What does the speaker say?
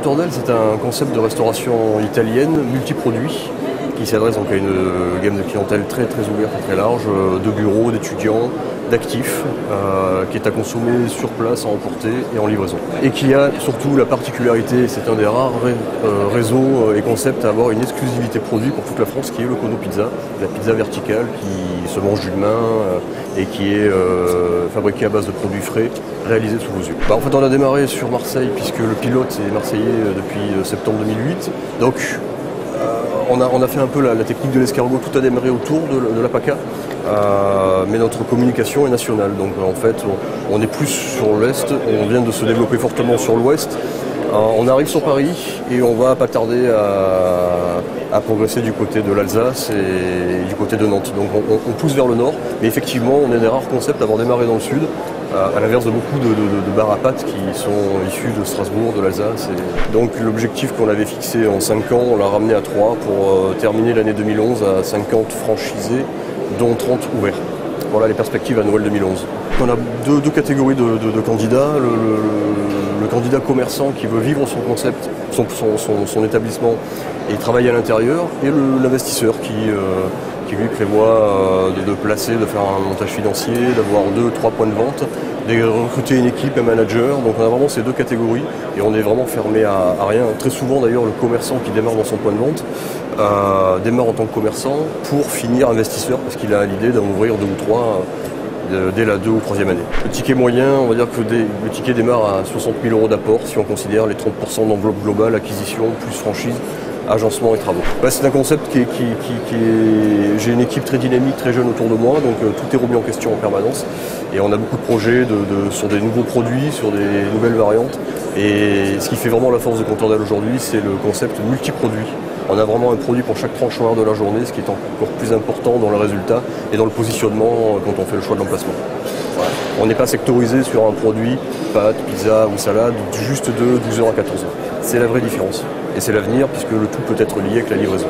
Tourdelle, c'est un concept de restauration italienne multiproduit qui s'adresse donc à une gamme de clientèle très ouverte et très large, de bureaux, d'étudiants, d'actifs, qui est à consommer sur place, à emporter et en livraison. Et qui a surtout la particularité, c'est un des rares réseaux et concepts à avoir une exclusivité produit pour toute la France, qui est le Kono Pizza, la pizza verticale qui se mange d'une main et qui est fabriquée à base de produits frais, réalisés sous vos yeux. En fait, on a démarré sur Marseille puisque le pilote est marseillais depuis septembre 2008. Donc, on a fait un peu la technique de l'escargot, tout a démarré autour de la PACA, mais notre communication est nationale. Donc en fait, on est plus sur l'Est, on vient de se développer fortement sur l'Ouest. On arrive sur Paris et on va pas tarder à progresser du côté de l'Alsace et du côté de Nantes. Donc on pousse vers le nord, mais effectivement on est des rares concepts à avoir démarré dans le sud, à l'inverse de beaucoup de bars à pâtes qui sont issus de Strasbourg, de l'Alsace. Donc l'objectif qu'on avait fixé en 5 ans, on l'a ramené à 3 pour terminer l'année 2011 à 50 franchisés, dont 30 ouverts. Voilà les perspectives à Noël 2011. On a deux catégories de candidats. Le candidat commerçant qui veut vivre son concept, son établissement et travailler à l'intérieur, et l'investisseur qui lui prévoit de placer, de faire un montage financier, d'avoir 2-3 points de vente, de recruter une équipe, un manager. Donc on a vraiment ces deux catégories et on est vraiment fermé à rien. Très souvent d'ailleurs le commerçant qui démarre dans son point de vente démarre en tant que commerçant pour finir investisseur parce qu'il a l'idée d'en ouvrir 2 ou 3 dès la 2 ou 3e année. Le ticket moyen, on va dire que le ticket démarre à 60 000 € d'apport si on considère les 30% d'enveloppe globale, acquisition, plus franchise, agencement et travaux. C'est un concept qui est... J'ai une équipe très dynamique, très jeune autour de moi, donc tout est remis en question en permanence. Et on a beaucoup de projets sur des nouveaux produits, sur des nouvelles variantes. Et ce qui fait vraiment la force de Tourdelle aujourd'hui, c'est le concept multiproduit. On a vraiment un produit pour chaque tranche horaire de la journée, ce qui est encore plus important dans le résultat et dans le positionnement quand on fait le choix de l'emplacement. Voilà. On n'est pas sectorisé sur un produit, pâtes, pizza ou salade, juste de 12h à 14h. C'est la vraie différence. Et c'est l'avenir puisque le tout peut être lié avec la livraison.